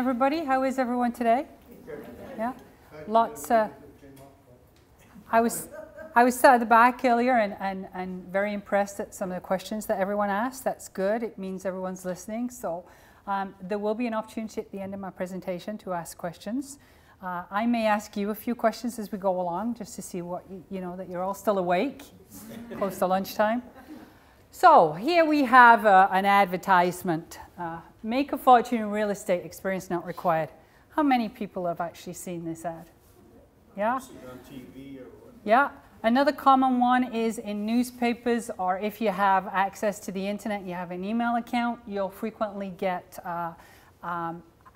everybody. How is everyone today? Yeah, lots. I was sat at the back earlier and very impressed at some of the questions that everyone asked. That's good. It means everyone's listening. So there will be an opportunity at the end of my presentation to ask questions. I may ask you a few questions as we go along, just to see what you know, that you're all still awake, close to lunchtime. So here we have an advertisement. Make a fortune in real estate, experience not required. How many people have actually seen this ad? Yeah? On TV or what? Yeah. Another common one is in newspapers, or if you have access to the internet, you have an email account, you'll frequently get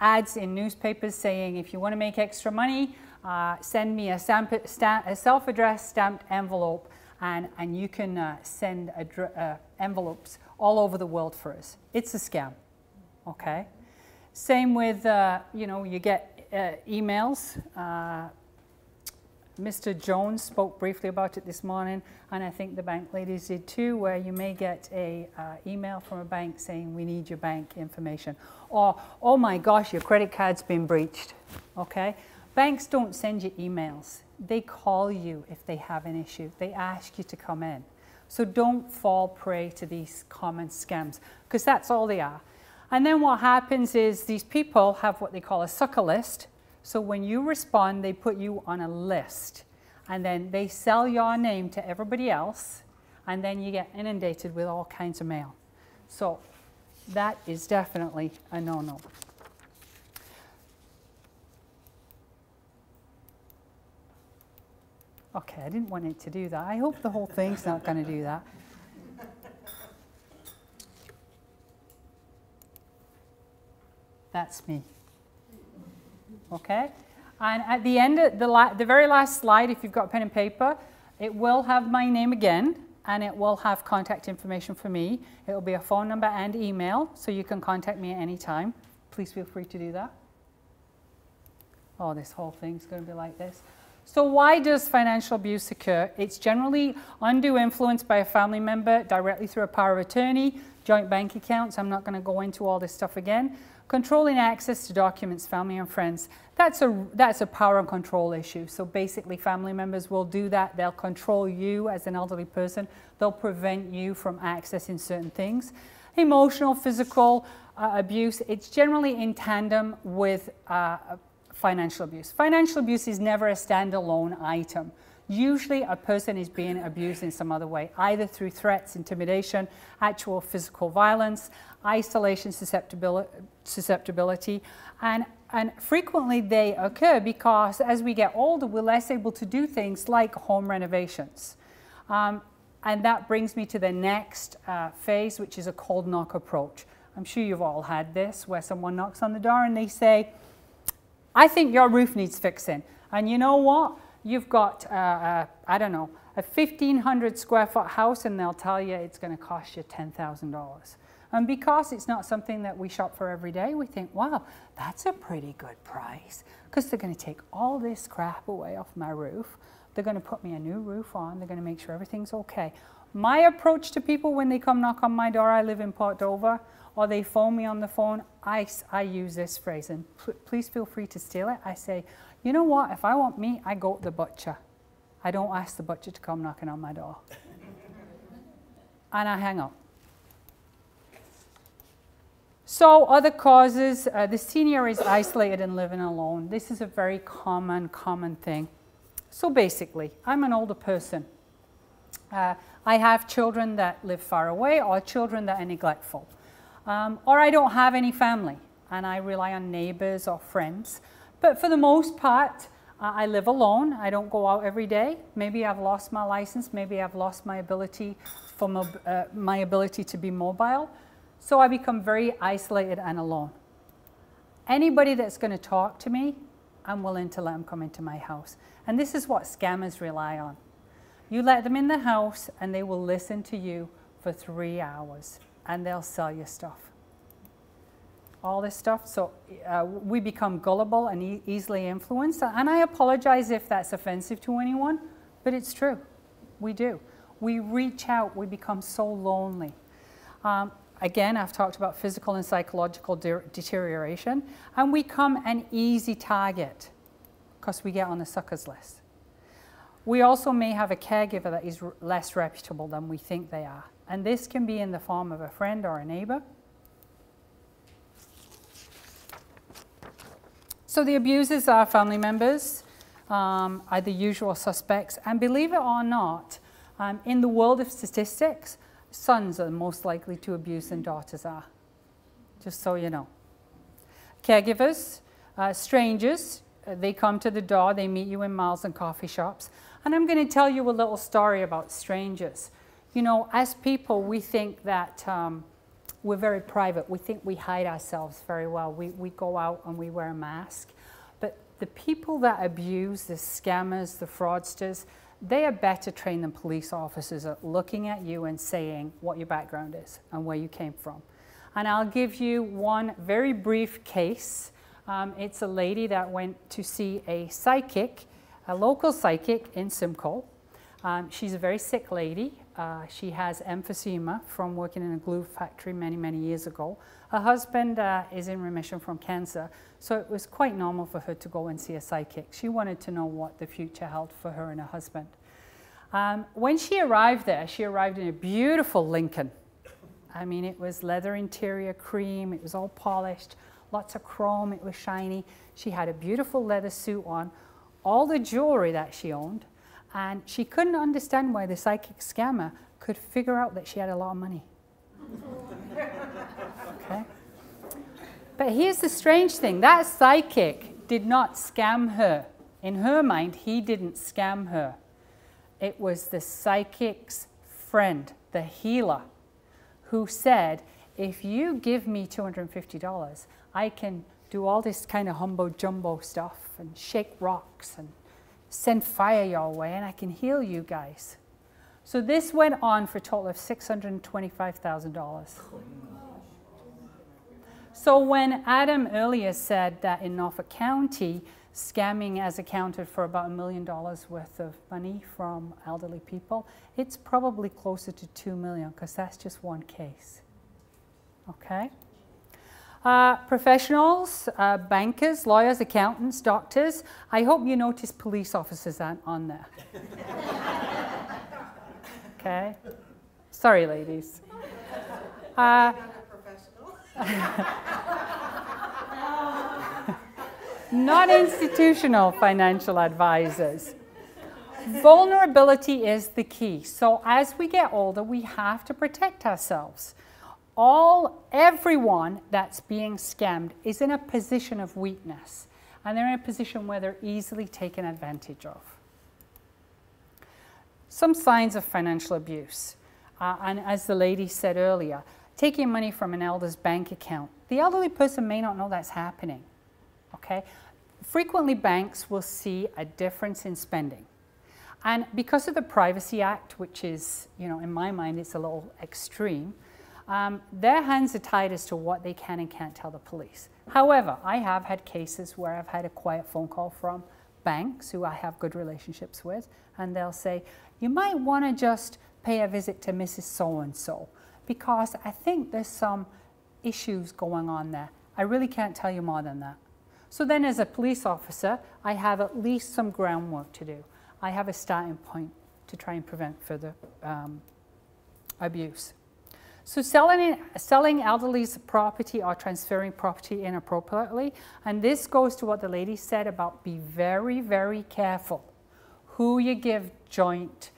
ads in newspapers saying, if you want to make extra money, send me a self-addressed stamped envelope, and you can send envelopes all over the world for us. It's a scam, okay? Same with, you know, you get emails. Mr. Jones spoke briefly about it this morning, and I think the bank ladies did too, where you may get a email from a bank saying, we need your bank information. Or, oh my gosh, your credit card's been breached, okay? Banks don't send you emails. They call you if they have an issue. They ask you to come in. So don't fall prey to these common scams, because that's all they are. And then what happens is these people have what they call a sucker list. So when you respond, they put you on a list, and then they sell your name to everybody else, and then you get inundated with all kinds of mail. So that is definitely a no-no. Okay, I didn't want it to do that. I hope the whole thing's not going to do that. That's me. Okay? And at the end, the very last slide, if you've got pen and paper, it will have my name again, and it will have contact information for me. It will be a phone number and email, so you can contact me at any time. Please feel free to do that. Oh, this whole thing's going to be like this. So why does financial abuse occur? It's generally undue influence by a family member directly through a power of attorney, joint bank accounts. I'm not going to go into all this stuff again. Controlling access to documents, family and friends. That's a power and control issue. So basically family members will do that. They'll control you as an elderly person. They'll prevent you from accessing certain things. Emotional, physical abuse, it's generally in tandem with financial abuse. Financial abuse is never a standalone item. Usually a person is being abused in some other way, either through threats, intimidation, actual physical violence, isolation, susceptibility, and frequently they occur because as we get older, we're less able to do things like home renovations. And that brings me to the next phase, which is a cold knock approach. I'm sure you've all had this, where someone knocks on the door and they say, I think your roof needs fixing. And you know what? You've got, I don't know, a 1,500 square foot house, and they'll tell you it's going to cost you $10,000. And because it's not something that we shop for every day, we think, wow, that's a pretty good price, because they're going to take all this crap away off my roof. They're going to put me a new roof on. They're going to make sure everything's okay. My approach to people when they come knock on my door, I live in Port Dover, or they phone me on the phone, I use this phrase, and please feel free to steal it. I say, you know what, if I want meat, I go to the butcher. I don't ask the butcher to come knocking on my door. And I hang up. So other causes, the senior is isolated and living alone. This is a very common thing. So basically, I'm an older person. I have children that live far away, or children that are neglectful. Or I don't have any family, and I rely on neighbors or friends. But for the most part, I live alone. I don't go out every day. Maybe I've lost my license. Maybe I've lost my ability to be mobile. So I become very isolated and alone. Anybody that's going to talk to me, I'm willing to let them come into my house. And this is what scammers rely on. You let them in the house, and they will listen to you for 3 hours, and they'll sell you stuff. All this stuff. So we become gullible and easily influenced. And I apologize if that's offensive to anyone, but it's true. We do. We reach out. We become so lonely. Again, I've talked about physical and psychological deterioration, and we become an easy target because we get on the suckers list. We also may have a caregiver that is less reputable than we think they are, and this can be in the form of a friend or a neighbor. So the abusers are family members, are the usual suspects, and believe it or not, in the world of statistics, sons are most likely to abuse than daughters are, just so you know. Caregivers, strangers, they come to the door, they meet you in malls and coffee shops. And I'm going to tell you a little story about strangers. You know, as people, we think that we're very private. We think we hide ourselves very well. We go out and we wear a mask. But the people that abuse, the scammers, the fraudsters, they are better trained than police officers at looking at you and saying what your background is and where you came from. And I'll give you one very brief case. It's a lady that went to see a psychic, a local psychic in Simcoe. She's a very sick lady. She has emphysema from working in a glue factory many, many years ago. Her husband is in remission from cancer, so it was quite normal for her to go and see a psychic. She wanted to know what the future held for her and her husband. When she arrived there, she arrived in a beautiful Lincoln. I mean, it was leather interior, cream, it was all polished, lots of chrome, it was shiny. She had a beautiful leather suit on, all the jewelry that she owned, and she couldn't understand why the psychic scammer could figure out that she had a lot of money. Okay? But here's the strange thing, that psychic did not scam her. In her mind, he didn't scam her. It was the psychic's friend, the healer, who said, if you give me $250, I can do all this kind of humbo-jumbo stuff and shake rocks and send fire your way, and I can heal you guys. So this went on for a total of $625,000. So when Adam earlier said that in Norfolk County, scamming has accounted for about $1 million worth of money from elderly people, it's probably closer to $2 million because that's just one case. Okay? Professionals, bankers, lawyers, accountants, doctors. I hope you notice police officers aren't on there. Okay? Sorry, ladies. Not institutional financial advisors. Vulnerability is the key. So as we get older, we have to protect ourselves. Everyone that's being scammed is in a position of weakness, and they're in a position where they're easily taken advantage of. Some signs of financial abuse, and as the lady said earlier, taking money from an elder's bank account. The elderly person may not know that's happening, okay? Frequently banks will see a difference in spending. And because of the Privacy Act, which is, you know, in my mind, it's a little extreme, their hands are tied as to what they can and can't tell the police. However, I have had cases where I've had a quiet phone call from banks who I have good relationships with, and they'll say, you might want to just pay a visit to Mrs. So-and-so, because I think there's some issues going on there. I really can't tell you more than that. So then as a police officer, I have at least some groundwork to do. I have a starting point to try and prevent further abuse. So selling elderly's property or transferring property inappropriately, and this goes to what the lady said about be very, very careful who you give joint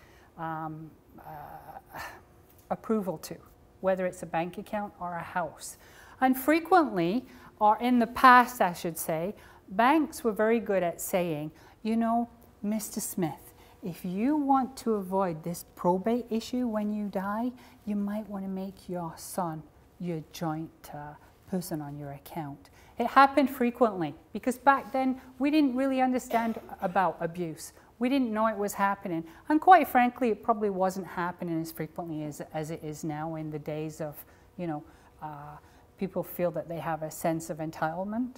approval to, whether it's a bank account or a house. And frequently, or in the past I should say, banks were very good at saying, you know, Mr. Smith, if you want to avoid this probate issue when you die, you might want to make your son your joint person on your account. It happened frequently because back then we didn't really understand about abuse. We didn't know it was happening. And quite frankly, it probably wasn't happening as frequently as it is now in the days of, you know, people feel that they have a sense of entitlement.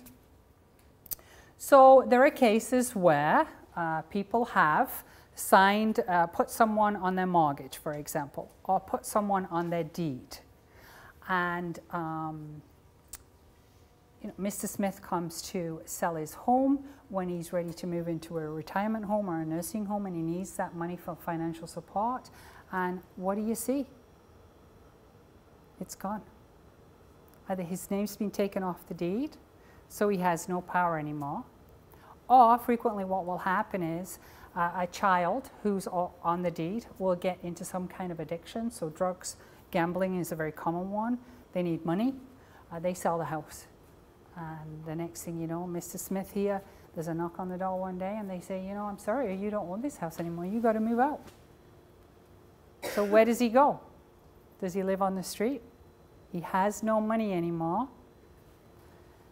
So there are cases where people have signed, put someone on their mortgage, for example, or put someone on their deed. And you know, Mr. Smith comes to sell his home when he's ready to move into a retirement home or a nursing home, and he needs that money for financial support. And what do you see? It's gone. Either his name's been taken off the deed, so he has no power anymore, or frequently what will happen is a child who's on the deed will get into some kind of addiction. So drugs, gambling is a very common one. They need money. They sell the house. And the next thing you know, Mr. Smith here, there's a knock on the door one day and they say, you know, I'm sorry, you don't own this house anymore. You got to move out. So where does he go? Does he live on the street? He has no money anymore.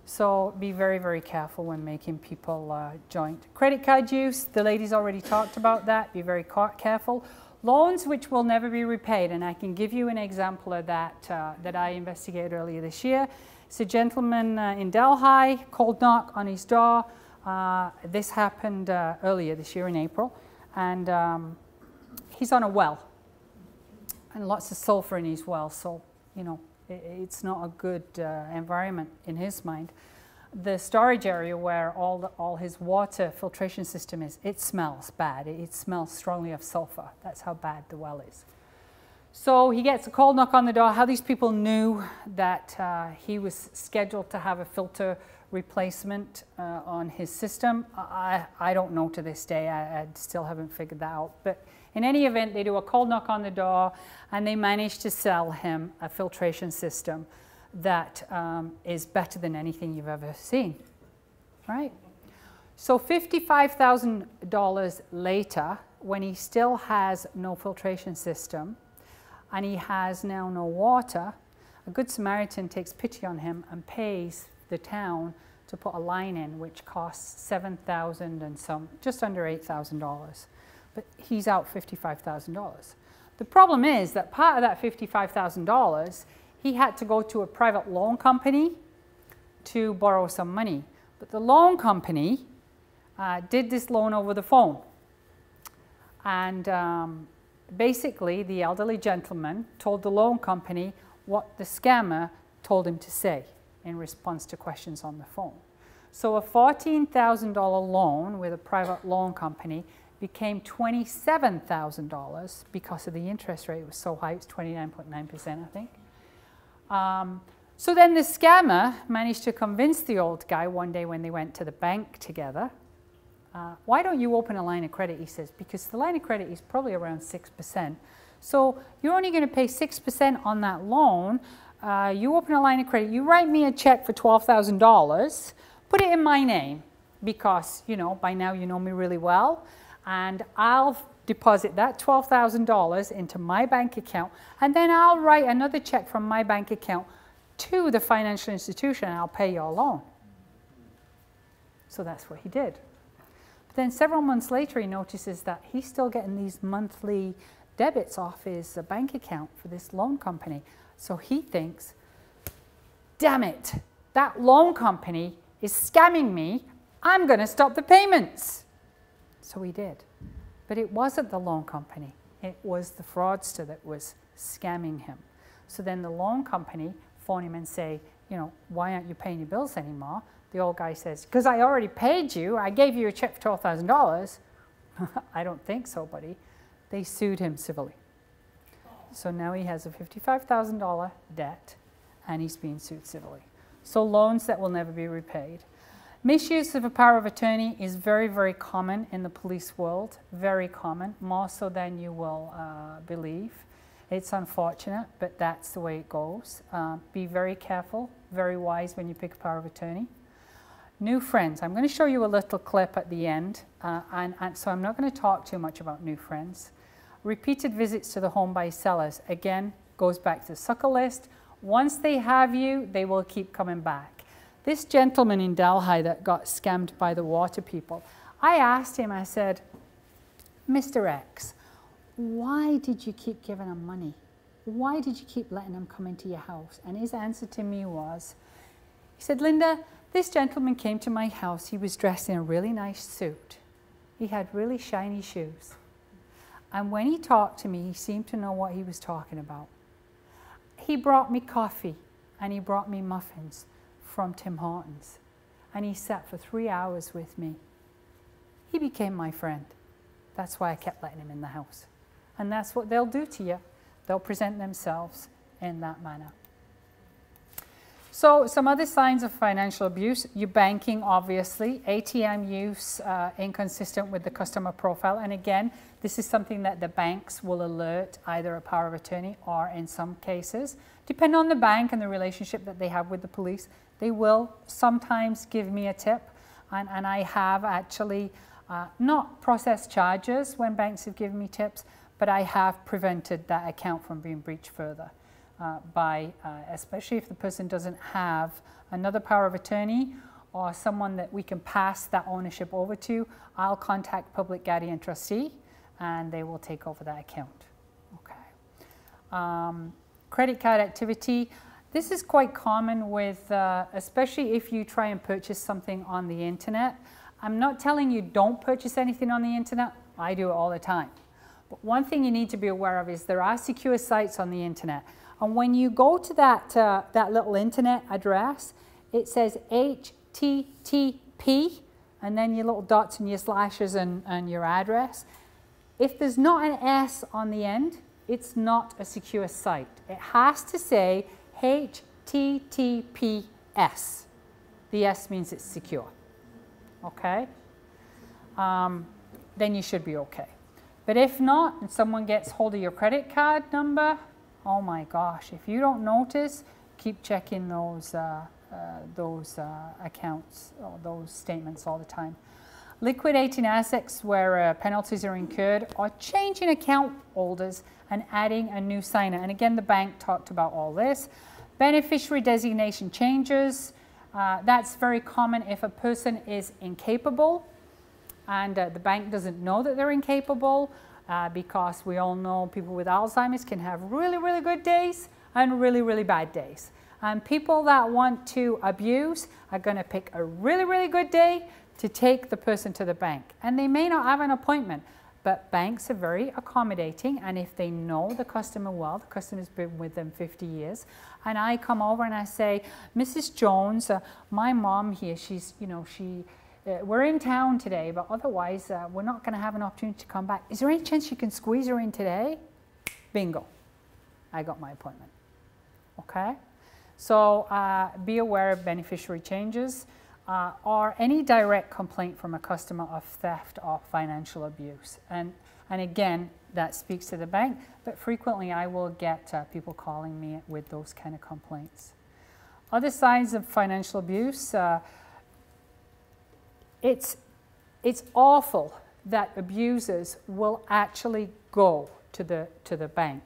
So be very, very careful when making people joint. Credit card use, the ladies already talked about that. Be very careful. Loans which will never be repaid, and I can give you an example of that that I investigated earlier this year. It's a gentleman in Delhi, cold knock on his door. This happened earlier this year in April, and he's on a well, and lots of sulfur in his well, so you know it's not a good environment in his mind. The storage area where all his water filtration system is, it smells bad. It smells strongly of sulfur. That's how bad the well is. So he gets a cold knock on the door. How these people knew that he was scheduled to have a filter replacement on his system, I don't know to this day. I still haven't figured that out. But in any event, they do a cold knock on the door and they manage to sell him a filtration system that is better than anything you've ever seen, right? So $55,000 later, when he still has no filtration system and he has now no water, a Good Samaritan takes pity on him and pays the town to put a line in, which costs $7,000 and some, just under $8,000. But he's out $55,000. The problem is that part of that $55,000, he had to go to a private loan company to borrow some money. But the loan company did this loan over the phone. And basically, the elderly gentleman told the loan company what the scammer told him to say in response to questions on the phone. So a $14,000 loan with a private loan company became $27,000 because of the interest rate was so high. It was 29.9%, I think. So then the scammer managed to convince the old guy one day when they went to the bank together, why don't you open a line of credit, he says, because the line of credit is probably around 6%. So you're only going to pay 6% on that loan. You open a line of credit, you write me a check for $12,000, put it in my name because, you know, by now you know me really well, and I'll deposit that $12,000 into my bank account, and then I'll write another check from my bank account to the financial institution and I'll pay your loan. So that's what he did. But then several months later he notices that he's still getting these monthly debits off his bank account for this loan company. So he thinks, damn it, that loan company is scamming me. I'm going to stop the payments. So he did. But it wasn't the loan company. It was the fraudster that was scamming him. So then the loan company phone him and say, you know, why aren't you paying your bills anymore? The old guy says, because I already paid you. I gave you a check for $12,000. I don't think so, buddy. They sued him civilly. So now he has a $55,000 debt and he's being sued civilly. So loans that will never be repaid. Misuse of a power of attorney is very, very common in the police world. Very common, more so than you will believe. It's unfortunate, but that's the way it goes. Be very careful, very wise when you pick a power of attorney. New friends. I'm going to show you a little clip at the end, and so I'm not going to talk too much about new friends. Repeated visits to the home by sellers, again, goes back to the sucker list. Once they have you, they will keep coming back. This gentleman in Delhi that got scammed by the water people, I asked him, I said, Mr. X, why did you keep giving them money? Why did you keep letting them come into your house? And his answer to me was, he said, Linda, this gentleman came to my house. He was dressed in a really nice suit. He had really shiny shoes. And when he talked to me, he seemed to know what he was talking about. He brought me coffee and he brought me muffins from Tim Hortons. And he sat for 3 hours with me. He became my friend. That's why I kept letting him in the house. And that's what they'll do to you. They'll present themselves in that manner. So some other signs of financial abuse, your banking obviously, ATM use inconsistent with the customer profile. And again, this is something that the banks will alert either a power of attorney or in some cases, depending on the bank and the relationship that they have with the police, they will sometimes give me a tip. And I have actually not processed charges when banks have given me tips, but I have prevented that account from being breached further. Especially if the person doesn't have another power of attorney or someone that we can pass that ownership over to, I'll contact Public Guardian Trustee and they will take over that account. Okay. Credit card activity. This is quite common with, especially if you try and purchase something on the internet. I'm not telling you don't purchase anything on the internet. I do it all the time. But one thing you need to be aware of is there are secure sites on the internet. And when you go to that little internet address, it says HTTP, and then your little dots and your slashes and your address. If there's not an S on the end, it's not a secure site. It has to say HTTPS. The S means it's secure. Okay? Then you should be okay. But if not, and someone gets hold of your credit card number, oh my gosh, if you don't notice, keep checking those accounts or those statements all the time. Liquidating assets where penalties are incurred or changing account holders and adding a new signer. And again, the bank talked about all this. Beneficiary designation changes. That's very common if a person is incapable and the bank doesn't know that they're incapable. Because we all know people with Alzheimer's can have really, really good days and really, really bad days. And people that want to abuse are going to pick a really, really good day to take the person to the bank. And they may not have an appointment, but banks are very accommodating. And if they know the customer well, the customer's been with them 50 years, and I come over and I say, Mrs. Jones, my mom here, she's, you know, we're in town today, but otherwise we're not going to have an opportunity to come back. Is there any chance you can squeeze her in today? Bingo. I got my appointment. Okay? So be aware of beneficiary changes or any direct complaint from a customer of theft or financial abuse. And again, that speaks to the bank, but frequently I will get people calling me with those kind of complaints. Other signs of financial abuse, it's awful that abusers will actually go to the bank,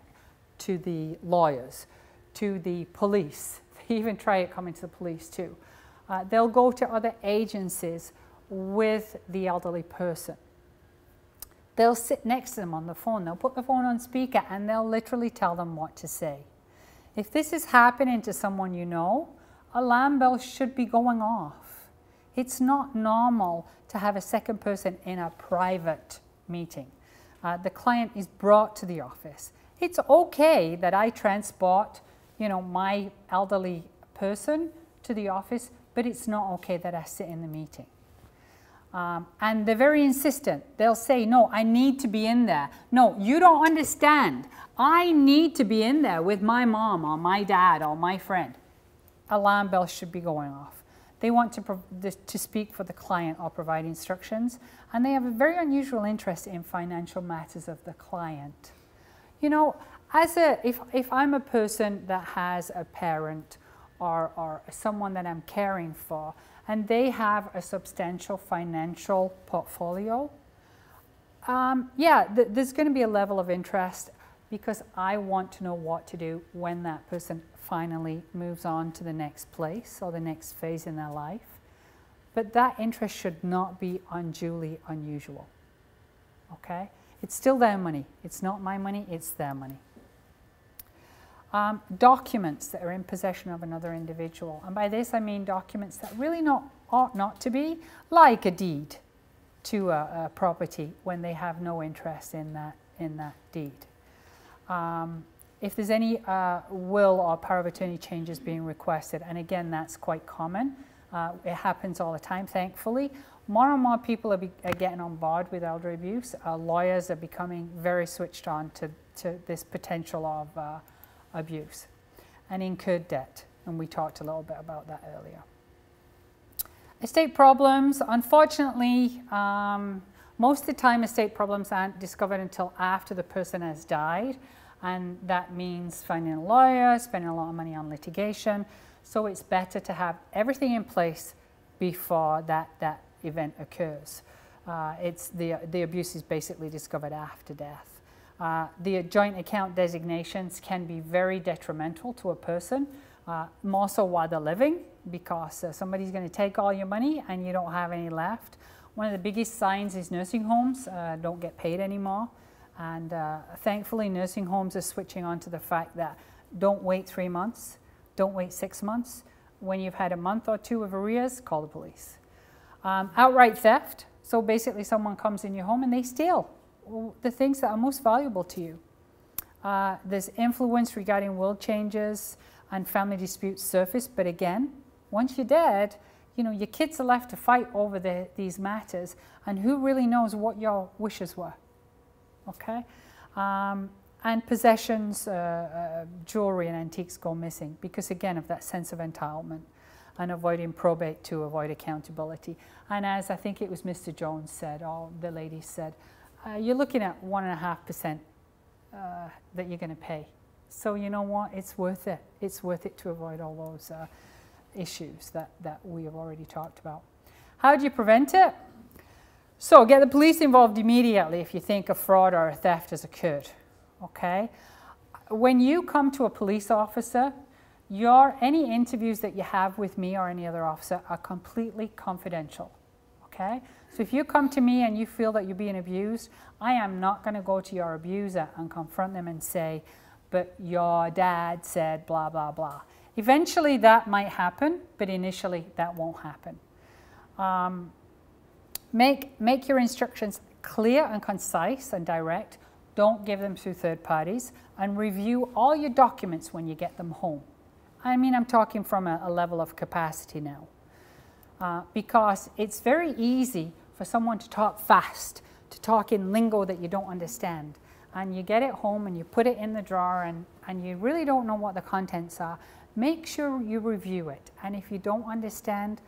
to the lawyers, to the police. They even try it coming to the police too. They'll go to other agencies with the elderly person. They'll sit next to them on the phone. They'll put the phone on speaker and they'll literally tell them what to say. If this is happening to someone you know, alarm bells should be going off. It's not normal to have a second person in a private meeting. The client is brought to the office. It's okay that I transport, you know, my elderly person to the office, but it's not okay that I sit in the meeting. And they're very insistent. They'll say, no, I need to be in there. No, you don't understand. I need to be in there with my mom or my dad or my friend. Alarm bells should be going off. They want to speak for the client or provide instructions, and they have a very unusual interest in financial matters of the client. You know, if I'm a person that has a parent or someone that I'm caring for, and they have a substantial financial portfolio, there's going to be a level of interest because I want to know what to do when that person finally moves on to the next place or the next phase in their life. But that interest should not be unduly unusual. Okay? It's still their money. It's not my money, it's their money. Documents that are in possession of another individual. And by this I mean documents that really ought not to be, like a deed to a property when they have no interest in that deed. if there's any will or power of attorney changes being requested, and again, that's quite common. It happens all the time, thankfully. More and more people are getting on board with elder abuse. Lawyers are becoming very switched on to this potential of abuse and incurred debt, and we talked a little bit about that earlier. Estate problems, unfortunately, most of the time estate problems aren't discovered until after the person has died, and that means finding a lawyer, spending a lot of money on litigation. So it's better to have everything in place before that event occurs. The abuse is basically discovered after death. The joint account designations can be very detrimental to a person, more so while they're living, because somebody's going to take all your money and you don't have any left. One of the biggest signs is nursing homes don't get paid anymore. And thankfully, nursing homes are switching on to the fact that don't wait 3 months, don't wait 6 months. When you've had a month or two of arrears, call the police. Outright theft. So basically someone comes in your home and they steal the things that are most valuable to you. There's influence regarding will changes and family disputes surface, but again, once you're dead, you know, your kids are left to fight over these matters, and who really knows what your wishes were, okay? And possessions, jewelry and antiques go missing because, again, of that sense of entitlement and avoiding probate to avoid accountability. And as I think it was Mr. Jones said, or the lady said, you're looking at 1.5% that you're going to pay. So you know what? It's worth it. It's worth it to avoid all those issues that we have already talked about. How do you prevent it? So get the police involved immediately if you think a fraud or a theft has occurred. Okay? When you come to a police officer, any interviews that you have with me or any other officer are completely confidential. Okay? So if you come to me and you feel that you're being abused, I am not going to go to your abuser and confront them and say, but your dad said blah, blah, blah. Eventually that might happen, but initially that won't happen. Make your instructions clear and concise and direct. Don't give them through third parties, and review all your documents when you get them home. I mean, I'm talking from a level of capacity now, because it's very easy for someone to talk fast, to talk in lingo that you don't understand. And you get it home and you put it in the drawer and you really don't know what the contents are. Make sure you review it. And if you don't understand,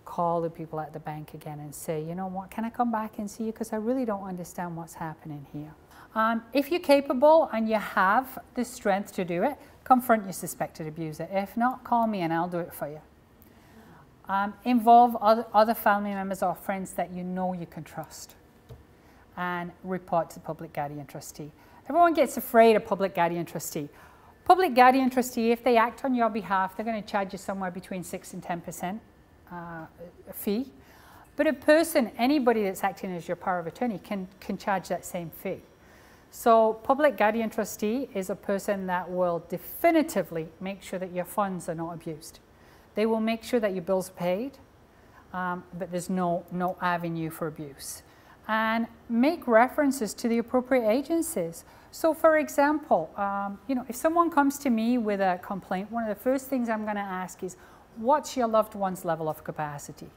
call the people at the bank again and say, you know what, can I come back and see you? Because I really don't understand what's happening here. If you're capable and you have the strength to do it, confront your suspected abuser. If not, call me and I'll do it for you. Involve other family members or friends that you know you can trust, and report to the public guardian trustee. Everyone gets afraid of public guardian trustee. Public guardian trustee, if they act on your behalf, they're going to charge you somewhere between 6 and 10% fee. But a person, anybody that's acting as your power of attorney can charge that same fee. So public guardian trustee is a person that will definitively make sure that your funds are not abused. They will make sure that your bills are paid, but there's no avenue for abuse. And make references to the appropriate agencies. So for example, you know, if someone comes to me with a complaint, one of the first things I'm going to ask is, what's your loved one's level of capacity?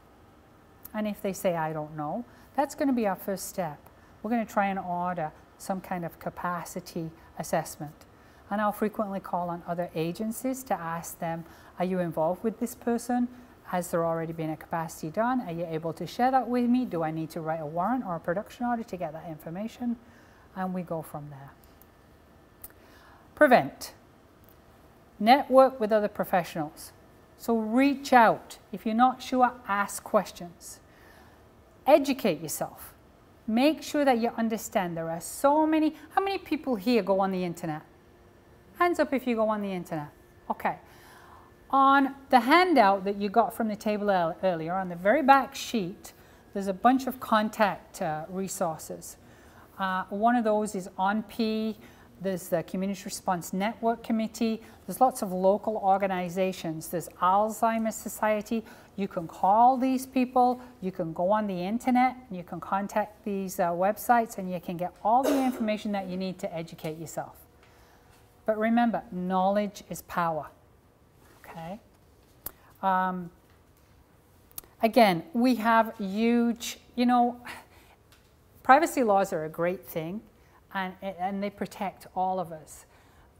And if they say, I don't know, that's going to be our first step. We're going to try and order some kind of capacity assessment. And I'll frequently call on other agencies to ask them, are you involved with this person? Has there already been a capacity done? Are you able to share that with me? Do I need to write a warrant or a production order to get that information? And we go from there. Prevent. Network with other professionals. So reach out. If you're not sure, ask questions. Educate yourself. Make sure that you understand there are so many. How many people here go on the internet? Hands up if you go on the internet. Okay. On the handout that you got from the table earlier, on the very back sheet, there's a bunch of contact resources. One of those is ONP. There's the Community Response Network Committee. There's lots of local organizations. There's Alzheimer's Society. You can call these people. You can go on the internet. And you can contact these websites, and you can get all the information that you need to educate yourself. But remember, knowledge is power, okay? Again, we have huge, you know, privacy laws are a great thing, and they protect all of us.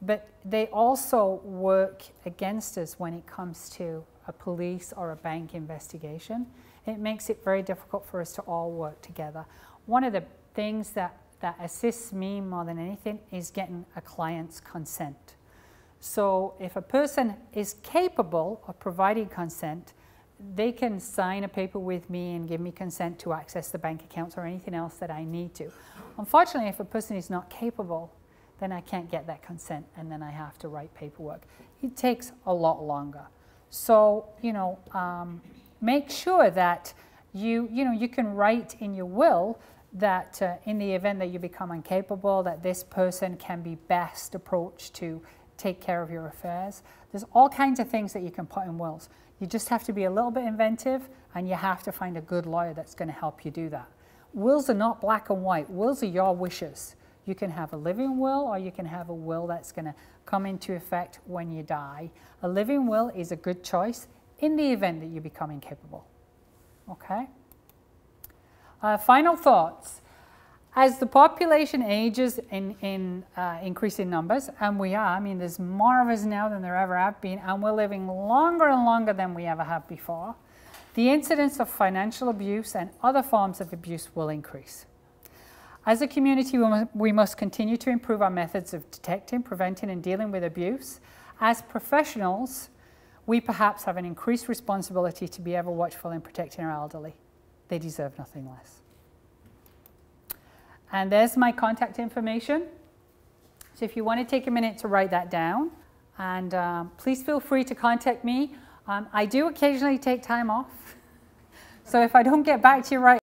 But they also work against us when it comes to a police or a bank investigation. It makes it very difficult for us to all work together. One of the things that assists me more than anything is getting a client's consent. So if a person is capable of providing consent, they can sign a paper with me and give me consent to access the bank accounts or anything else that I need to. Unfortunately, if a person is not capable, then I can't get that consent, and then I have to write paperwork. It takes a lot longer. So, you know, make sure that you can write in your will that in the event that you become incapable, that this person can be best approached to take care of your affairs. There's all kinds of things that you can put in wills. You just have to be a little bit inventive, and you have to find a good lawyer that's going to help you do that. Wills are not black and white. Wills are your wishes. You can have a living will, or you can have a will that's going to come into effect when you die. A living will is a good choice in the event that you become incapable. Okay? Final thoughts. As the population ages in increasing numbers, and we are, I mean, there's more of us now than there ever have been, and we're living longer and longer than we ever have before, the incidence of financial abuse and other forms of abuse will increase. As a community, we must continue to improve our methods of detecting, preventing, and dealing with abuse. As professionals, we perhaps have an increased responsibility to be ever watchful in protecting our elderly. They deserve nothing less. And there's my contact information. So if you want to take a minute to write that down, and please feel free to contact me. I do occasionally take time off. So if I don't get back to you right